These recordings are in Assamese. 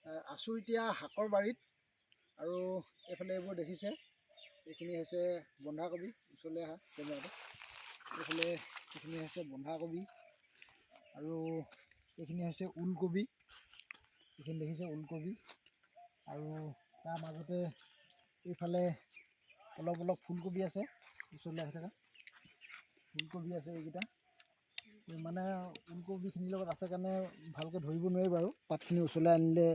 আছোঁ এতিয়া শাকৰ বাৰীত আৰু এইফালে এইবোৰ দেখিছে, এইখিনি হৈছে বন্ধাকবি। ওচৰলৈ আহা কেমেৰাটো। এইখিনি হৈছে বন্ধাকবি আৰু এইখিনি হৈছে ওলকবি। এইখিনি দেখিছে ওলকবি আৰু তাৰ মাজতে এইফালে অলপ অলপ ফুলকবি আছে। ওচৰলৈ আহি থকা ফুলকবি আছে এইকেইটা। মানে ওলকবিখিনিৰ লগত আছে কাৰণে ভালকৈ ধৰিব নোৱাৰি বাৰু। পাতখিনি ওচৰলৈ আনিলে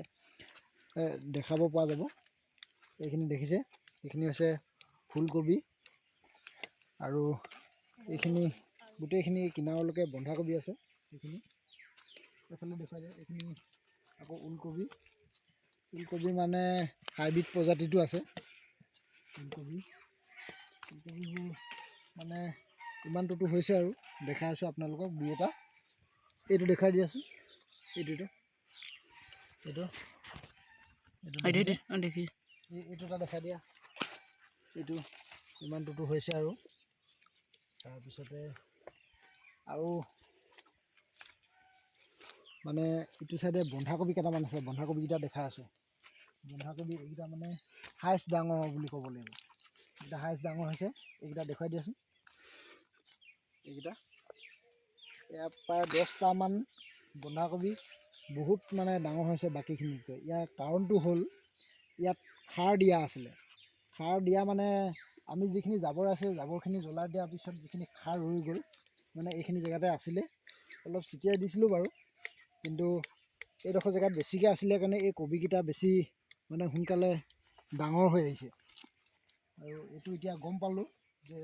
দেখাব পৰা যাব। এইখিনি দেখিছে, এইখিনি হৈছে ফুলকবি আৰু এইখিনি গোটেইখিনি কিনাৰলৈকে বন্ধাকবি আছে। এইখিনি এইফালে দেখুৱাই যায়। এইখিনি আকৌ ওলকবি মানে হাইব্ৰিড প্ৰজাতিটো আছে। ওলকবিবোৰ মানে ইমানটোতো হৈছে আৰু দেখাই আছোঁ আপোনালোকক দুই এটা। এইটো দেখাই দি আছোঁ। এইটো এটা দেখাই দিয়া। এইটো ইমানটোতো হৈছে আৰু তাৰপিছতে আৰু মানে ইটো চাইডে বন্ধাকবি কেইটামান আছে। বন্ধাকবিকেইটা দেখাই আছোঁ। বন্ধাকবি এইকেইটা মানে হাইষ্ট ডাঙৰ বুলি ক'ব লাগিব। এইকেইটা হাইষ্ট ডাঙৰ হৈছে। এইকেইটা দেখুৱাই দিয়াচোন। এইকেইটা ইয়াৰ প্ৰায় 10টামান বন্ধাকবি বহুত মানে ডাঙৰ হৈছে বাকীখিনিতকৈ। ইয়াৰ কাৰণটো হ'ল ইয়াত সাৰ দিয়া আছিলে। সাৰ দিয়া মানে আমি যিখিনি জাবৰ আছে, জাবৰখিনি জ্বলাই দিয়াৰ পিছত যিখিনি সাৰ ৰৈ গ'ল, মানে এইখিনি জেগাতে আছিলে। অলপ ছিটিয়াই দিছিলোঁ বাৰু, কিন্তু এইডোখৰ জেগাত বেছিকৈ আছিলে কাৰণে এই কবিকেইটা বেছি মানে সোনকালে ডাঙৰ হৈ আহিছে। আৰু এইটো এতিয়া গম পালোঁ যে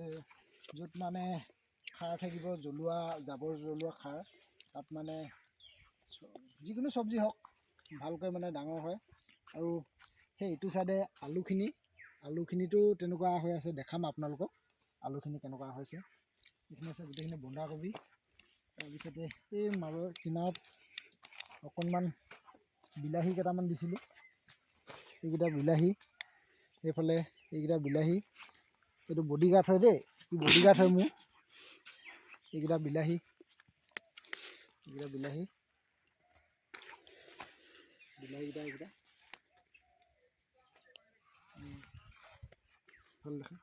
য'ত মানে সাৰ থাকিব, জাবৰ জ্বলোৱা সাৰ, তাত মানে যিকোনো চব্জি হওক ভালকৈ মানে ডাঙৰ হয়। আৰু সেই ইটো চাইডে আলুখিনিতো তেনেকুৱা হৈ আছে। দেখাম আপোনালোকক আলুখিনি কেনেকুৱা হৈছে। এইখিনি আছে গোটেইখিনি বন্ধাকবি। তাৰপিছতে এই মাজৰ কিনাৰত অকণমান বিলাহী কেইটামান দিছিলোঁ। এইকেইটা বিলাহী, এইফালে এইকেইটা বিলাহী। এইটো বডিগাৰ্ড হয় দেই, বডিগাৰ্ড হয় মোৰ। এইকেইটা বিলাহী, বিলাহীকেইটা এইকেইটা ভাল দেখা।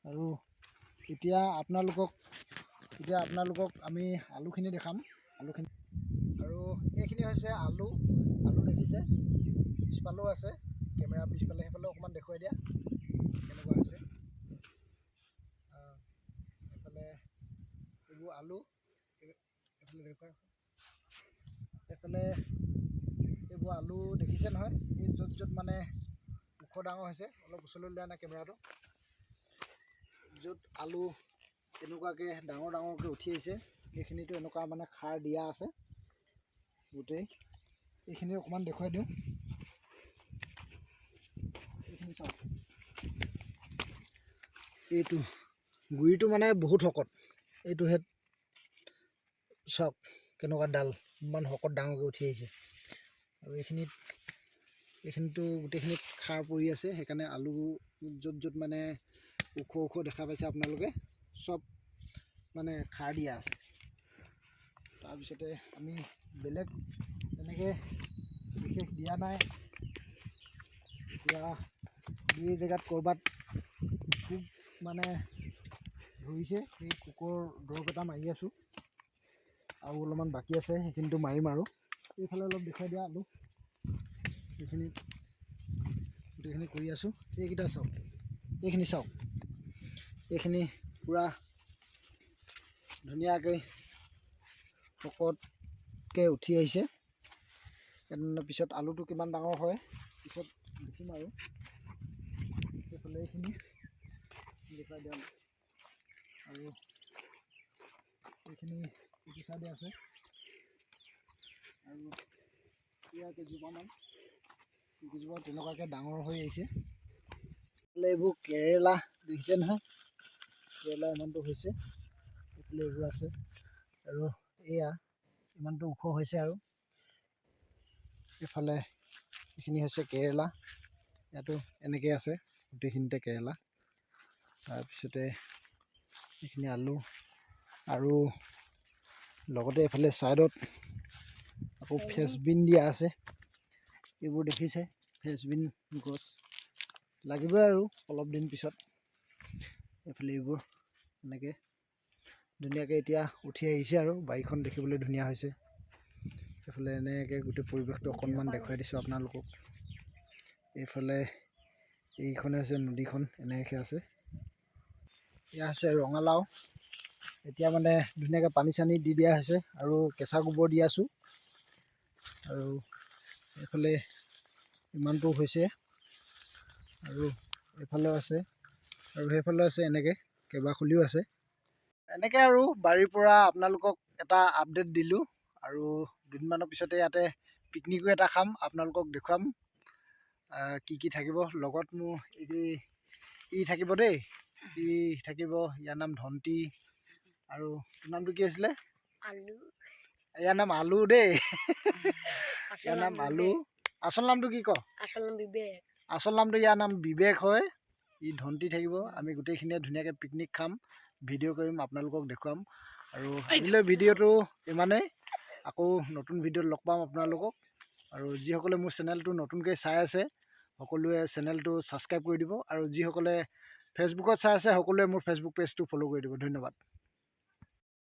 আৰু এতিয়া আপোনালোকক আমি আলুখিনি দেখাম। আৰু এইখিনি হৈছে আলু দেখিছে। পিছফালেও আছে, কেমেৰা পিছফালে, সেইফালে অকণমান দেখুৱাই দিয়া কেনেকুৱা হৈছে। এইফালে এইবোৰ আলু, এইফালে এইবোৰ আলু দেখিছে নহয়। এই য'ত মানে ওখ ডাঙৰ হৈছে, অলপ ওচৰলৈ লৈ আনা কেমেৰাটো। য'ত আলু এনেকুৱাকৈ ডাঙৰকৈ উঠি আহিছে, এইখিনিতো এনেকুৱা মানে সাৰ দিয়া আছে গোটেই। এইখিনি অকণমান দেখুৱাই দিওঁ। এইখিনি চাওক, এইটো গুৰিটো মানে বহুত শকত। এইটোহে চাওক কেনেকুৱা ডাল, ইমান শকত ডাঙৰকৈ উঠি আহিছে। আৰু এইখিনিতো গোটেইখিনিত সাৰ পৰি আছে। সেইকাৰণে আলু য'ত মানে ওখ দেখা পাইছে আপোনালোকে, চব মানে সাৰ দিয়া আছে। তাৰপিছতে আমি বেলেগ তেনেকৈ বিশেষ দিয়া নাই। এতিয়া দুই জেগাত ক'ৰবাত পোক মানে ধৰিছে, সেই পোকৰ দৰৱ এটা মাৰি আছোঁ। আৰু অলপমান বাকী আছে, সেইখিনিতো মাৰিম আৰু। এইফালে অলপ দেখুৱাই দিয়া আলু। এইখিনি গোটেইখিনি কৰি আছোঁ। এইকেইটা চাওক, এইখিনি চাওক, এইখিনি পূৰা ধুনীয়াকৈ শকতকৈ উঠি আহিছে। এদিনৰ পিছত আলুটো কিমান ডাঙৰ হয় পিছত দেখিম আৰু। সেইফালে এইখিনি দেখুৱাই দিয়া আৰু এইখিনি ইটো চাইডে আছে। আৰু কেইজোপামান তেনেকুৱাকৈ ডাঙৰ হৈ আহিছে। এইবোৰ কেৰেলা দেখিছে নহয়, কেৰেলা ইমানটো হৈছে। এইফালে এইবোৰ আছে আৰু এয়া ইমানটো ওখ হৈছে। আৰু এইফালে এইখিনি হৈছে কেৰেলা। ইয়াতো এনেকৈ আছে গোটেইখিনিতে কেৰেলা। তাৰপিছতে এইখিনি আলু আৰু লগতে এইফালে ছাইডত আকৌ ফ্ৰেঞ্চবিন দিয়া আছে। এইবোৰ দেখিছে ফ্ৰেঞ্চবিন গছ লাগিবই আৰু অলপ দিন পিছত। এইফালে এইবোৰ এনেকৈ ধুনীয়াকৈ এতিয়া উঠি আহিছে আৰু বাৰীখন দেখিবলৈ ধুনীয়া হৈছে। এইফালে এনেকৈ গোটেই পৰিৱেশটো অকণমান দেখুৱাই দিছোঁ আপোনালোকক। এইফালে এইখনে হৈছে নদীখন, এনেকৈ আছে। এয়া আছে ৰঙালাও। এতিয়া মানে ধুনীয়াকৈ পানী চানী দি দিয়া হৈছে আৰু কেঁচা গোবৰ দি আছোঁ। আৰু এইফালে ইমানটো হৈছে আৰু এইফালেও আছে আৰু সেইফালেও আছে, এনেকৈ কেইবাখুলিও আছে। এনেকৈ আৰু বাৰীৰ পৰা আপোনালোকক এটা আপডেট দিলোঁ। আৰু দুদিনমানৰ পিছতে ইয়াতে পিকনিকো এটা খাম, আপোনালোকক দেখুৱাম কি কি থাকিব। লগত মোৰ ই থাকিব দেই, ই থাকিব। ইয়াৰ নাম ধন্তি। আৰু নামটো কি আছিলে? আলু। ইয়াৰ নাম আলু দেই। ইয়াৰ নাম আলু। আচল নামটো কি ক? আচল নাম বিবেক। আচল নামটো ইয়াৰ নাম বিবেক হয়। ই ধন্তি থাকিব। আমি গোটেইখিনিয়ে ধুনীয়াকৈ পিকনিক খাম, ভিডিঅ' কৰিম, আপোনালোকক দেখুৱাম। আৰু আজিলৈ ভিডিঅ'টো ইমানেই। আকৌ নতুন ভিডিঅ'ত লগ পাম আপোনালোকক। আৰু যিসকলে মোৰ চেনেলটো নতুনকৈ চাই আছে সকলোৱে চেনেলটো ছাবস্ক্ৰাইব কৰি দিব। আৰু যিসকলে ফেচবুকত চাই আছে সকলোৱে মোৰ ফেচবুক পেজটো ফ'ল' কৰি দিব। ধন্যবাদ।